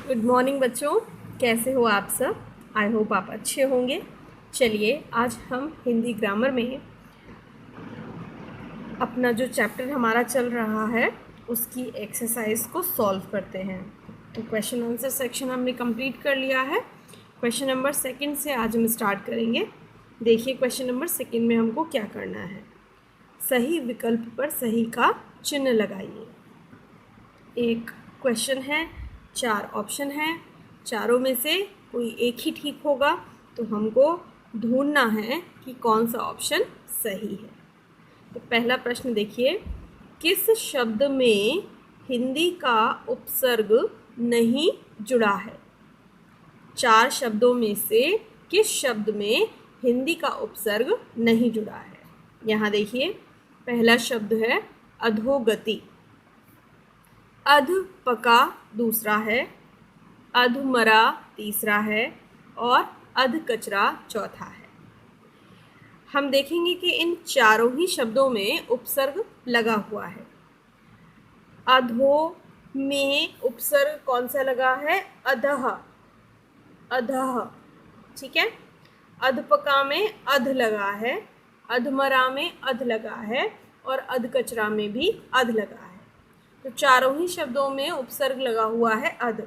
Good morning बच्चों, कैसे हो आप सब। आई होप आप अच्छे होंगे। चलिए आज हम हिंदी ग्रामर में अपना जो चैप्टर हमारा चल रहा है उसकी एक्सरसाइज को सॉल्व करते हैं। तो क्वेश्चन आंसर सेक्शन हमने कंप्लीट कर लिया है। क्वेश्चन नंबर सेकंड से आज हम स्टार्ट करेंगे। देखिए क्वेश्चन नंबर सेकंड में हमको क्या करना है। सही विकल्प पर सही का चिन्ह लगाइए। एक क्वेश्चन है, 4 ऑप्शन हैं, चारों में से कोई एक ही ठीक होगा। तो हमको ढूंढना है कि कौन सा ऑप्शन सही है। तो पहला प्रश्न देखिए, किस शब्द में हिंदी का उपसर्ग नहीं जुड़ा है। 4 शब्दों में से किस शब्द में हिंदी का उपसर्ग नहीं जुड़ा है। यहाँ देखिए, पहला शब्द है अधोगति, अध पका दूसरा है, अधमरा तीसरा है और अध कचरा चौथा है। हम देखेंगे कि इन चारों ही शब्दों में उपसर्ग लगा हुआ है। अधो में उपसर्ग कौन सा लगा है? अधः, अधः, ठीक है। अधपका में अध लगा है, अधमरा में अध लगा है और अध कचरा में भी अध लगा है। तो चारों ही शब्दों में उपसर्ग लगा हुआ है अध।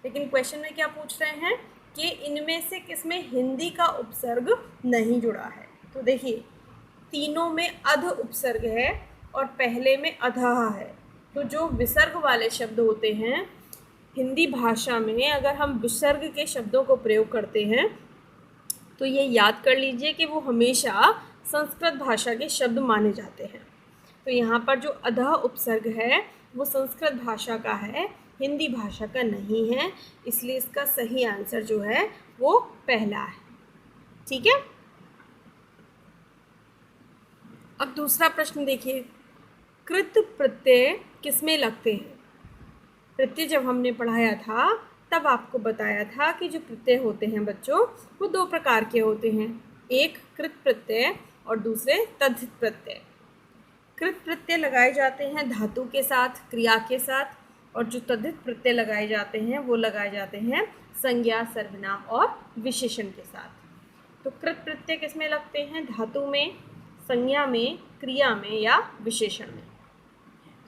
लेकिन क्वेश्चन में क्या पूछ रहे हैं कि इनमें से किसमें हिंदी का उपसर्ग नहीं जुड़ा है। तो देखिए, तीनों में अध उपसर्ग है और पहले में अधः है। तो जो विसर्ग वाले शब्द होते हैं हिंदी भाषा में, अगर हम विसर्ग के शब्दों को प्रयोग करते हैं तो ये याद कर लीजिए कि वो हमेशा संस्कृत भाषा के शब्द माने जाते हैं। तो यहाँ पर जो अधः उपसर्ग है वो संस्कृत भाषा का है, हिंदी भाषा का नहीं है। इसलिए इसका सही आंसर जो है वो पहला है। ठीक है। अब दूसरा प्रश्न देखिए, कृत प्रत्यय किसमें लगते हैं। प्रत्यय जब हमने पढ़ाया था तब आपको बताया था कि जो प्रत्यय होते हैं बच्चों वो 2 प्रकार के होते हैं, एक कृत प्रत्यय और दूसरे तद्धित प्रत्यय। कृत प्रत्यय लगाए जाते हैं धातु के साथ, क्रिया के साथ, और जो तद्धित प्रत्यय लगाए जाते हैं वो लगाए जाते हैं संज्ञा, सर्वनाम और विशेषण के साथ। तो कृत प्रत्यय किसमें लगते हैं? धातु में, संज्ञा में, क्रिया में या विशेषण में।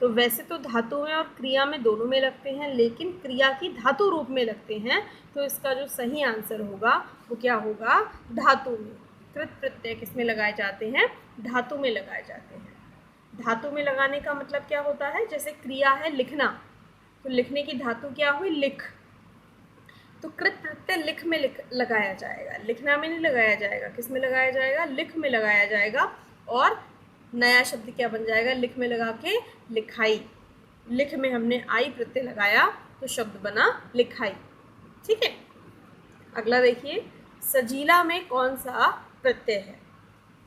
तो वैसे तो धातु में और क्रिया में दोनों में लगते हैं, लेकिन क्रिया की धातु रूप में लगते हैं। तो इसका जो सही आंसर होगा वो क्या होगा? धातु में। कृत प्रत्यय किसमें लगाए जाते हैं? धातु में लगाए जाते हैं। धातु में लगाने का मतलब क्या होता है? जैसे क्रिया है लिखना, तो लिखने की धातु क्या हुई? लिख। तो कृत प्रत्यय लिख में लगाया जाएगा, लिखना में नहीं लगाया जाएगा। किस में लगाया जाएगा? लिख में लगाया जाएगा। और नया शब्द क्या बन जाएगा? लिख में लगा के लिखाई। लिख में हमने आई प्रत्यय लगाया तो शब्द बना लिखाई। ठीक है। अगला देखिए, सजीला में कौन सा प्रत्यय है?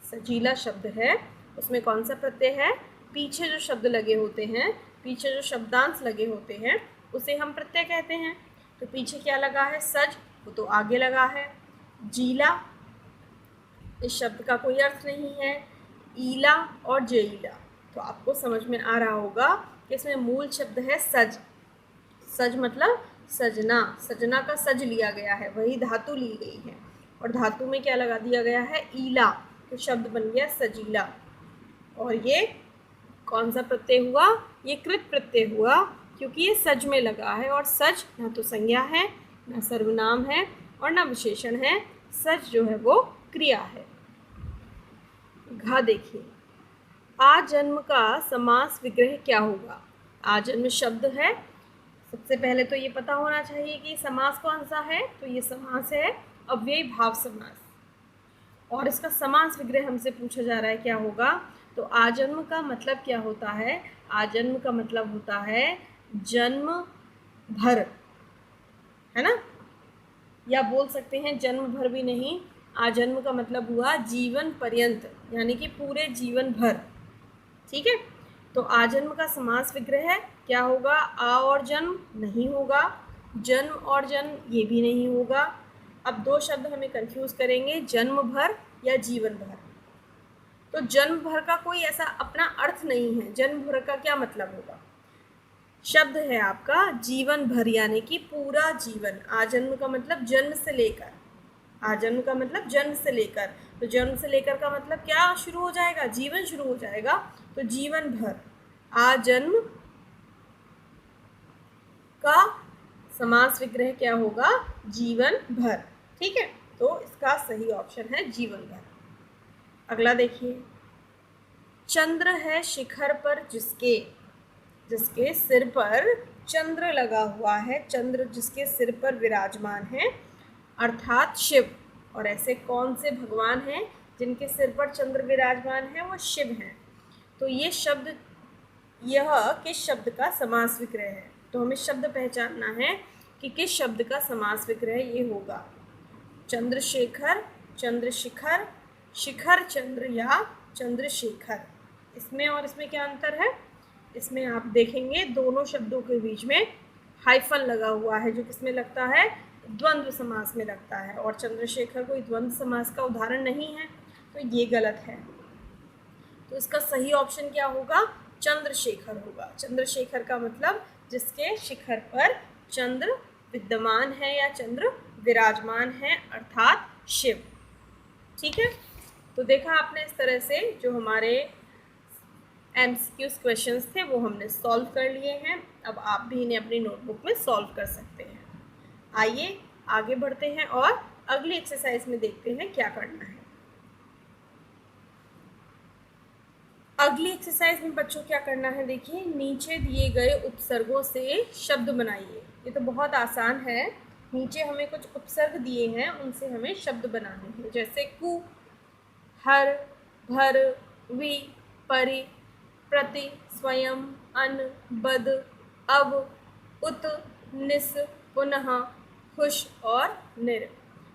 सजीला शब्द है, उसमें कौन सा प्रत्यय है? पीछे जो शब्द लगे होते हैं, पीछे जो शब्दांश लगे होते हैं उसे हम प्रत्यय कहते हैं। तो पीछे क्या लगा है? सज, वो तो आगे लगा है। जीला, इस शब्द का कोई अर्थ नहीं है। ईला और जेईला, तो आपको समझ में आ रहा होगा कि इसमें मूल शब्द है सज। सज मतलब सजना, सजना का सज लिया गया है, वही धातु ली गई है। और धातु में क्या लगा दिया गया है? ईला, तो शब्द बन गया सजीला। और ये कौन सा प्रत्यय हुआ? ये कृत प्रत्यय हुआ, क्योंकि ये सज में लगा है। और सज ना तो संज्ञा है, ना सर्वनाम है और ना विशेषण है। सज जो है वो क्रिया है। घ देखिए, आजन्म का समास विग्रह क्या होगा? आजन्म शब्द है, सबसे पहले तो ये पता होना चाहिए कि समास कौन सा है। तो ये समास है अव्ययी भाव समास, और इसका समास विग्रह हमसे पूछा जा रहा है क्या होगा। तो आजन्म का मतलब क्या होता है? आजन्म का मतलब होता है जन्म भर, है ना, या बोल सकते हैं जन्म भर भी नहीं। आजन्म का मतलब हुआ जीवन पर्यंत, यानी कि पूरे जीवन भर। ठीक है। तो आजन्म का समास विग्रह क्या होगा? आ और जन्म नहीं होगा, जन्म और जन्म ये भी नहीं होगा। अब 2 शब्द हमें कंफ्यूज करेंगे, जन्म भर या जीवन भर। तो जन्म भर का कोई ऐसा अपना अर्थ नहीं है। जन्म भर का क्या मतलब होगा? शब्द है आपका जीवन भर, यानी कि पूरा जीवन। आजन्म का मतलब जन्म से लेकर, आजन्म का मतलब जन्म से लेकर, तो जन्म से लेकर का मतलब क्या शुरू हो जाएगा, जीवन शुरू हो जाएगा, तो जीवन भर। आजन्म का समास विग्रह क्या होगा, जीवन भर। ठीक है, तो इसका सही ऑप्शन है जीवन भर। अगला देखिए, चंद्र है शिखर पर जिसके, जिसके सिर पर चंद्र लगा हुआ है, चंद्र जिसके सिर पर विराजमान है, अर्थात शिव। और ऐसे कौन से भगवान हैं जिनके सिर पर चंद्र विराजमान है, वो शिव हैं। तो ये शब्द, यह किस शब्द का समास विग्रह है, तो हमें शब्द पहचानना है कि किस शब्द का समास विग्रह ये होगा। चंद्रशेखर, चंद्रशिखर, शिखर चंद्र या चंद्रशेखर। इसमें और इसमें क्या अंतर है, इसमें आप देखेंगे दोनों शब्दों के बीच में हाइफन लगा हुआ है, जो किसमें लगता है, द्वंद्व समास में लगता है, और चंद्रशेखर कोई द्वंद्व समास का उदाहरण नहीं है, तो ये गलत है। तो इसका सही ऑप्शन क्या होगा, चंद्रशेखर होगा। चंद्रशेखर का मतलब जिसके शिखर पर चंद्र विद्यमान है या चंद्र विराजमान है, अर्थात शिव। ठीक है, तो देखा आपने, इस तरह से जो हमारे MCQs क्वेश्चंस थे वो हमने सॉल्व कर लिए हैं। अब आप भी इन्हें अपनी नोटबुक में सॉल्व कर सकते हैं। आइए आगे बढ़ते हैं और अगली एक्सरसाइज में देखते हैं क्या करना है। अगली एक्सरसाइज में बच्चों क्या करना है, देखिए, नीचे दिए गए उपसर्गों से शब्द बनाइए। ये तो बहुत आसान है। नीचे हमें कुछ उपसर्ग दिए हैं, उनसे हमें शब्द बनाने हैं, जैसे कु, हर, भर, वि, परि, प्रति, स्वयं, अन, बद, अब, उत, निस, पुनः, खुश और निर।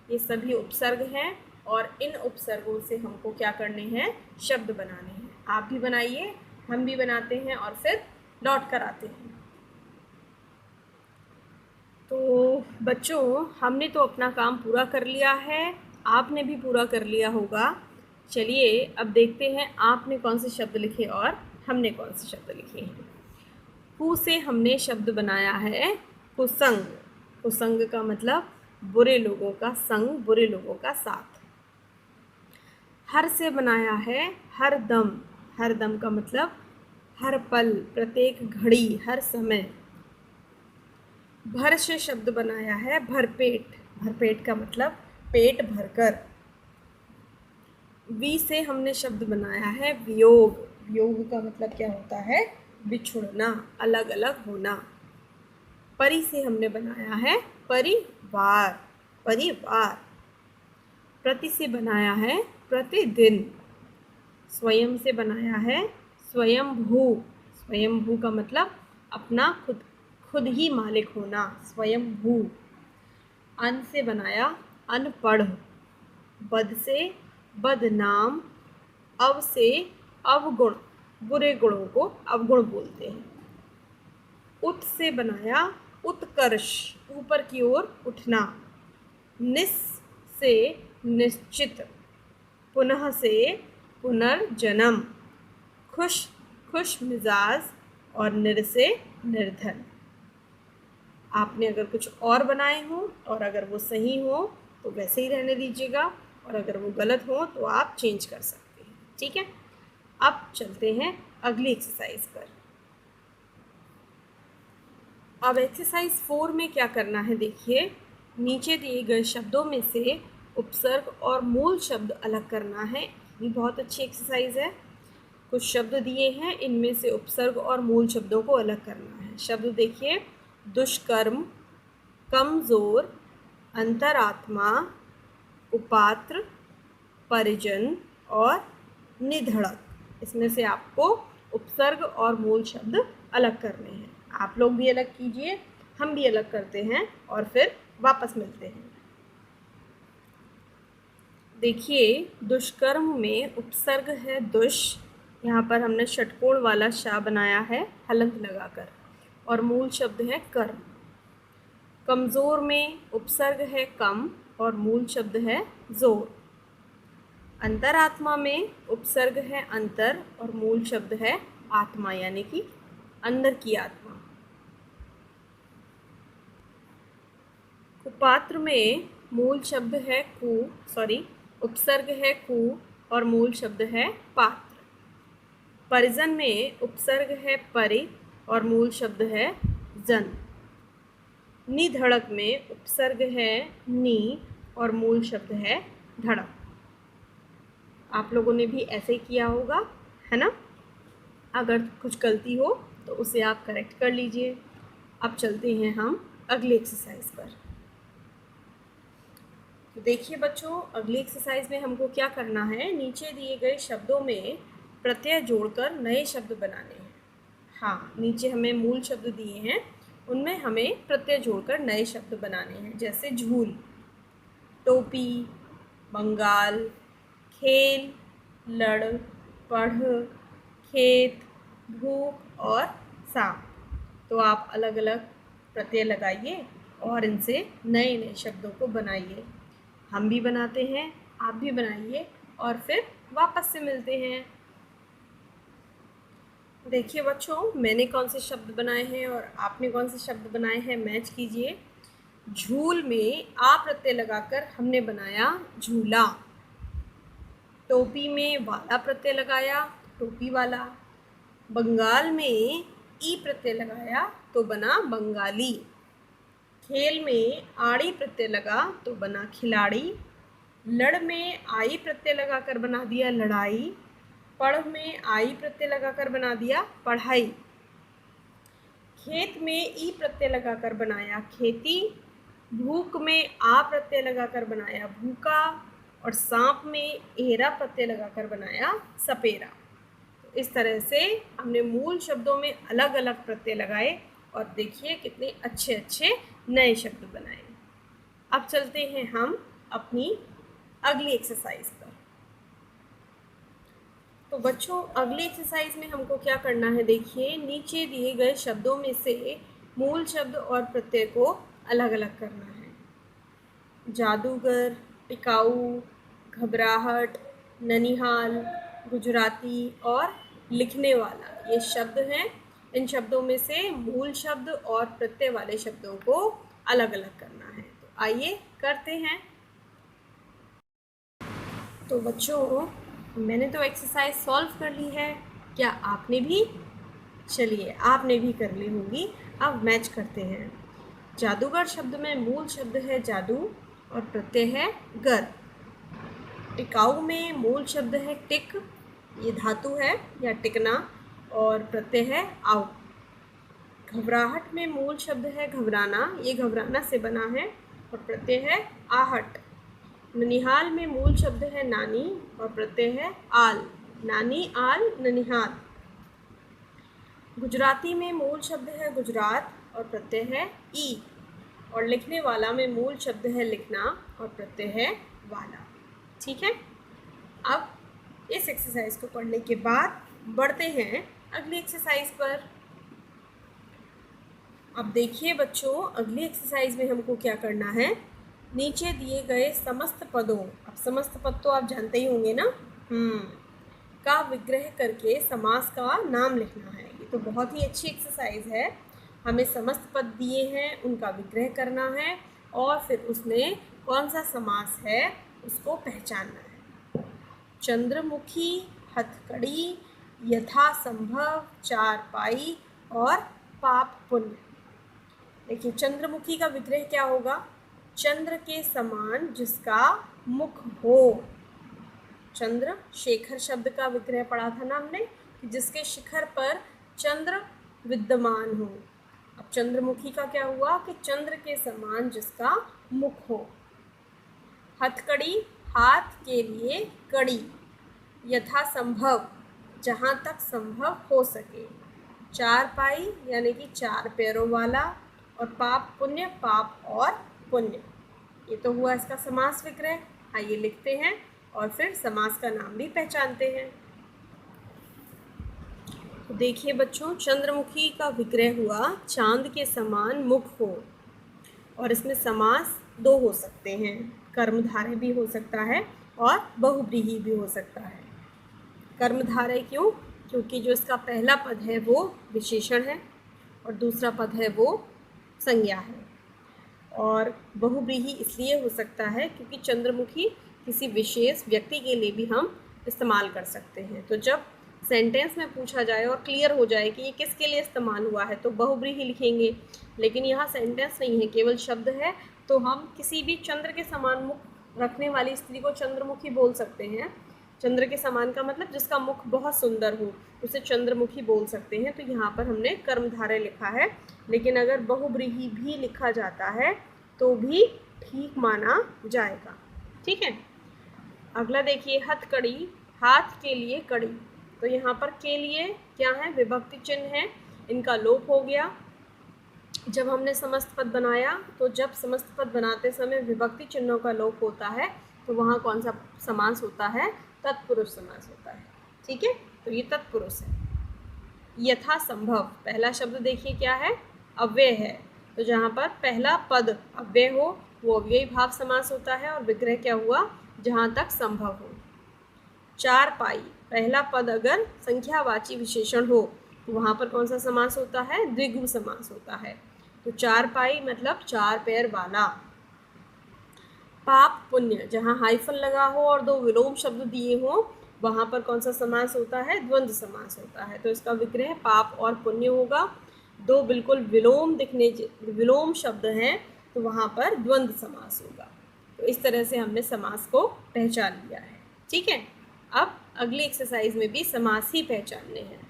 ये सभी उपसर्ग हैं और इन उपसर्गों से हमको क्या करने हैं, शब्द बनाने हैं। आप भी बनाइए, हम भी बनाते हैं और फिर लौट कर आते हैं। तो बच्चों, हमने तो अपना काम पूरा कर लिया है, आपने भी पूरा कर लिया होगा। चलिए अब देखते हैं आपने कौन से शब्द लिखे और हमने कौन से शब्द लिखे हैं। कु से हमने शब्द बनाया है कुसंग। कुसंग का मतलब बुरे लोगों का संग, बुरे लोगों का साथ। हर से बनाया है हर दम। हर दम का मतलब हर पल, प्रत्येक घड़ी, हर समय। भर से शब्द बनाया है भरपेट। भरपेट का मतलब पेट भरकर। वी से हमने शब्द बनाया है वियोग। वियोग का मतलब क्या होता है, बिछुड़ना, अलग अलग होना। परि से हमने बनाया है परिवार, परिवार। प्रति से बनाया है प्रतिदिन। स्वयं से बनाया है स्वयंभू। स्वयंभू का मतलब अपना खुद, खुद ही मालिक होना, स्वयंभू। अन से बनाया अनपढ़। बद से बदनाम। अव से अवगुण, बुरे गुणों को अवगुण बोलते हैं। उत से बनाया उत्कर्ष, ऊपर की ओर उठना। निस से निश्चित। पुनः से पुनर्जन्म। खुश, खुश मिजाज। और निर से निर्धन। आपने अगर कुछ और बनाए हों और अगर वो सही हो तो वैसे ही रहने दीजिएगा, और अगर वो गलत हो तो आप चेंज कर सकते हैं। ठीक है, अब चलते हैं अगली एक्सरसाइज पर। अब एक्सरसाइज 4 में क्या करना है, देखिए, नीचे दिए गए शब्दों में से उपसर्ग और मूल शब्द अलग करना है। ये बहुत अच्छी एक्सरसाइज है। कुछ शब्द दिए हैं, इनमें से उपसर्ग और मूल शब्दों को अलग करना है। शब्द देखिए, दुष्कर्म, कमज़ोर, अंतरात्मा, कुपात्र, परिजन और निधड़क। इसमें से आपको उपसर्ग और मूल शब्द अलग करने हैं। आप लोग भी अलग कीजिए, हम भी अलग करते हैं और फिर वापस मिलते हैं। देखिए, दुष्कर्म में उपसर्ग है दुष। यहाँ पर हमने षटकोण वाला शा बनाया है हलंत लगाकर, और मूल शब्द है कर्म। कमज़ोर में उपसर्ग है कम और मूल शब्द है जोर। अंतरात्मा में उपसर्ग है अंतर और मूल शब्द है आत्मा, यानी कि अंदर की आत्मा। कुपात्र में मूल शब्द है उपसर्ग है कु और मूल शब्द है पात्र। परिजन में उपसर्ग है परि और मूल शब्द है जन। निधड़क में उपसर्ग है नी और मूल शब्द है धड़क। आप लोगों ने भी ऐसे ही किया होगा, है ना? अगर कुछ गलती हो तो उसे आप करेक्ट कर लीजिए। अब चलते हैं हम अगली एक्सरसाइज पर। तो देखिए बच्चों, अगली एक्सरसाइज में हमको क्या करना है, नीचे दिए गए शब्दों में प्रत्यय जोड़कर नए शब्द बनाने हैं। हाँ, नीचे हमें मूल शब्द दिए हैं, उनमें हमें प्रत्यय जोड़कर नए शब्द बनाने हैं। जैसे झूल, टोपी, बंगाल, खेल, लड़, पढ़, खेत, भूख और सांप। तो आप अलग अलग प्रत्यय लगाइए और इनसे नए नए शब्दों को बनाइए। हम भी बनाते हैं, आप भी बनाइए और फिर वापस से मिलते हैं। देखिए बच्चों, मैंने कौन से शब्द बनाए हैं और आपने कौन से शब्द बनाए हैं, मैच कीजिए। झूल में आ प्रत्यय लगाकर हमने बनाया झूला। टोपी में वाला प्रत्यय लगाया, टोपी वाला। बंगाल में ई प्रत्यय लगाया तो बना बंगाली। खेल में आड़ी प्रत्यय लगा तो बना खिलाड़ी। लड़ में आई प्रत्यय लगाकर बना दिया लड़ाई। पढ़ में आई प्रत्यय लगाकर बना दिया पढ़ाई। खेत में ई प्रत्यय लगाकर बनाया खेती। भूख में आ प्रत्यय लगाकर बनाया भूखा। और सांप में एरा प्रत्यय लगाकर बनाया सपेरा। तो इस तरह से हमने मूल शब्दों में अलग अलग प्रत्यय लगाए और देखिए कितने अच्छे अच्छे नए शब्द बनाए। अब चलते हैं हम अपनी अगली एक्सरसाइज पर। तो बच्चों, अगली एक्सरसाइज में हमको क्या करना है, देखिए नीचे दिए गए शब्दों में से मूल शब्द और प्रत्यय को अलग अलग करना है। जादूगर, टिकाऊ, घबराहट, ननिहाल, गुजराती और लिखने वाला, ये शब्द हैं। इन शब्दों में से मूल शब्द और प्रत्यय वाले शब्दों को अलग अलग करना है। तो आइए करते हैं। तो बच्चों, मैंने तो एक्सरसाइज सॉल्व कर ली है, क्या आपने भी? चलिए, आपने भी कर ली होगी। अब मैच करते हैं। जादूगर शब्द में मूल शब्द है जादू और प्रत्यय है गर। टिकाऊ में मूल शब्द है टिक, ये धातु है या टिकना, और प्रत्यय है आउ। घबराहट में मूल शब्द है घबराना, ये घबराना से बना है और प्रत्यय है आहट। ननिहाल में मूल शब्द है नानी और प्रत्यय है आल, नानी आल ननिहाल। गुजराती में मूल शब्द है गुजरात और प्रत्यय है ई। और लिखने वाला में मूल शब्द है लिखना और प्रत्यय है वाला। ठीक है, अब इस एक्सरसाइज को पढ़ने के बाद बढ़ते हैं अगली एक्सरसाइज पर। अब देखिए बच्चों, अगली एक्सरसाइज में हमको क्या करना है, नीचे दिए गए समस्त पदों, अब समस्त पद तो आप जानते ही होंगे ना, का विग्रह करके समास का नाम लिखना है। ये तो बहुत ही अच्छी एक्सरसाइज है। हमें समस्त पद दिए हैं, उनका विग्रह करना है और फिर उसमें कौन सा समास है उसको पहचानना है। चंद्रमुखी, हथकड़ी, यथासंभव, चारपाई और पाप पुण्य। देखिए, चंद्रमुखी का विग्रह क्या होगा, चंद्र के समान जिसका मुख हो। चंद्र शेखर शब्द का विग्रह पढ़ा था ना हमने, कि जिसके शिखर पर चंद्र विद्यमान हो। अब चंद्रमुखी का क्या हुआ कि चंद्र के समान जिसका मुख हो। हथकड़ी, हाथ के लिए कड़ी। यथासंभव, जहाँ तक संभव हो सके। चारपाई यानी कि चार पैरों वाला। और पाप पुण्य, पाप और पुण्य। ये तो हुआ इसका समास विग्रह। आइए लिखते हैं और फिर समास का नाम भी पहचानते हैं। तो देखिए बच्चों, चंद्रमुखी का विग्रह हुआ चांद के समान मुख हो। और इसमें समास दो हो सकते हैं, कर्मधारय भी हो सकता है और बहुव्रीहि भी हो सकता है। कर्मधारय क्यों? क्योंकि जो इसका पहला पद है वो विशेषण है और दूसरा पद है वो संज्ञा है। और बहुव्रीहि इसलिए हो सकता है क्योंकि चंद्रमुखी किसी विशेष व्यक्ति के लिए भी हम इस्तेमाल कर सकते हैं। तो जब सेंटेंस में पूछा जाए और क्लियर हो जाए कि ये किसके लिए इस्तेमाल हुआ है तो बहुव्रीहि लिखेंगे, लेकिन यहाँ सेंटेंस नहीं है, केवल शब्द है, तो हम किसी भी चंद्र के समान मुख रखने वाली स्त्री को चंद्रमुखी बोल सकते हैं। चंद्र के समान का मतलब जिसका मुख बहुत सुंदर हो, उसे चंद्रमुखी बोल सकते हैं। तो यहाँ पर हमने कर्मधारय लिखा है, लेकिन अगर बहुव्रीहि भी लिखा जाता है तो भी ठीक माना जाएगा। ठीक है, अगला देखिए, हथकड़ी, हाथ के लिए कड़ी। तो यहाँ पर के लिए क्या है, विभक्ति चिन्ह है, इनका लोप हो गया। जब हमने समस्त पद बनाया तो जब समस्त पद बनाते समय विभक्ति चिन्हों का लोप होता है तो वहाँ कौन सा समास होता है, तत्पुरुष समास होता है। ठीक है, तो ये तत्पुरुष है। यथा संभव, पहला शब्द देखिए क्या है, अव्यय है, तो जहाँ पर पहला पद अव्यय हो वो अव्ययी भाव समास होता है, और विग्रह क्या हुआ, जहाँ तक संभव हो। चार पाई, पहला पद अगर संख्यावाची विशेषण हो तो वहाँ पर कौन सा समास होता है, द्विगु समास होता है। तो चार पाई मतलब चार पैर वाला। पाप पुण्य, जहाँ हाइफन लगा हो और दो विलोम शब्द दिए हो वहाँ पर कौन सा समास होता है, द्वंद्व समास होता है। तो इसका विग्रह पाप और पुण्य होगा। दो बिल्कुल विलोम शब्द हैं तो वहाँ पर द्वंद्व समास होगा। तो इस तरह से हमने समास को पहचान लिया है। ठीक है, अब अगली एक्सरसाइज में भी समास ही पहचानने हैं।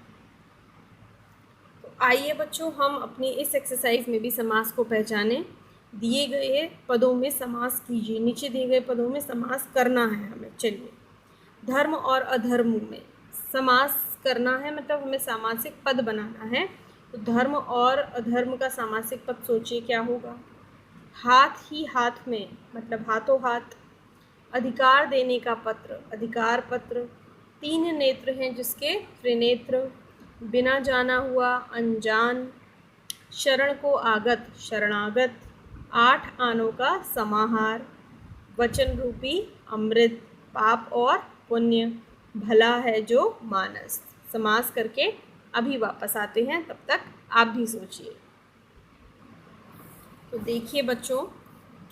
तो आइए बच्चों, हम अपनी इस एक्सरसाइज में भी समास को पहचानें। दिए गए पदों में समास कीजिए, नीचे दिए गए पदों में समास करना है हमें। चलिए, धर्म और अधर्म में समास करना है, मतलब हमें सामासिक पद बनाना है। तो धर्म और अधर्म का सामासिक पद सोचिए क्या होगा। हाथ ही हाथ में मतलब हाथों हाथ। अधिकार देने का पत्र, अधिकार पत्र। तीन नेत्र हैं जिसके त्रिनेत्र। बिना जाना हुआ, अनजान। शरण को आगत, शरणागत। आठ आनों का समाहार। वचन रूपी अमृत। पाप और पुण्य। भला है जो मानस। समास करके अभी वापस आते हैं, तब तक आप भी सोचिए। तो देखिए बच्चों,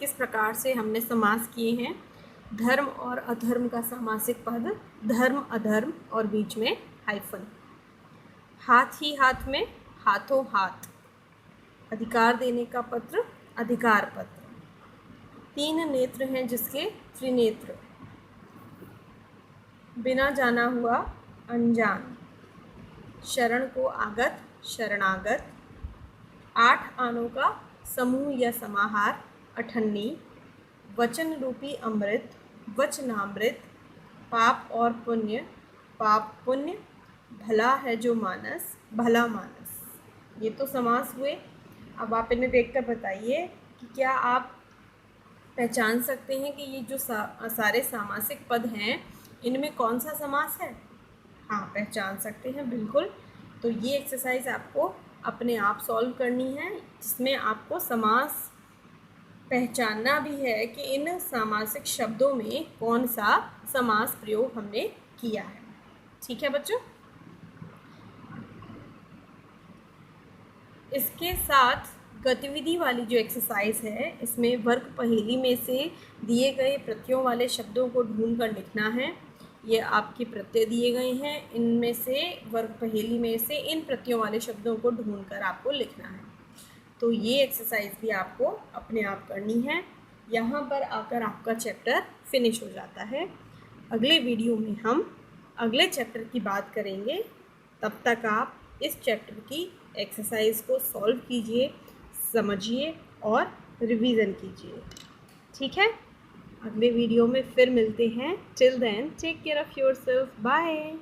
किस प्रकार से हमने समास किए हैं। धर्म और अधर्म का सामासिक पद, धर्म अधर्म और बीच में हाइफन। हाथ ही हाथ में, हाथों हाथ। अधिकार देने का पत्र, अधिकार पत्र। तीन नेत्र हैं जिसके त्रिनेत्र। बिना जाना हुआ, अनजान। शरण को आगत, शरणागत। आठ आनों का समूह या समाहार, अठन्नी। वचन रूपी अमृत, वचनामृत। पाप और पुण्य, पाप पुण्य। भला है जो मानस, भला मानस। ये तो समास हुए। अब आप इन्हें देखकर बताइए कि क्या आप पहचान सकते हैं कि ये जो सारे सामासिक पद हैं इनमें कौन सा समास है। हाँ, पहचान सकते हैं बिल्कुल। तो ये एक्सरसाइज आपको अपने आप सॉल्व करनी है, जिसमें आपको समास पहचानना भी है कि इन सामासिक शब्दों में कौन सा समास प्रयोग हमने किया है। ठीक है बच्चों, इसके साथ गतिविधि वाली जो एक्सरसाइज है इसमें वर्ग पहेली में से दिए गए प्रत्ययों वाले शब्दों को ढूंढ कर लिखना है। ये आपके प्रत्यय दिए गए हैं, इनमें से वर्ग पहेली में से इन प्रत्ययों वाले शब्दों को ढूंढकर आपको लिखना है। तो ये एक्सरसाइज भी आपको अपने आप करनी है। यहाँ पर आकर आपका चैप्टर फिनिश हो जाता है। अगले वीडियो में हम अगले चैप्टर की बात करेंगे। तब तक आप इस चैप्टर की एक्सरसाइज को सॉल्व कीजिए, समझिए और रिवीजन कीजिए। ठीक है, अगले वीडियो में फिर मिलते हैं। Till then take care of yourself. Bye.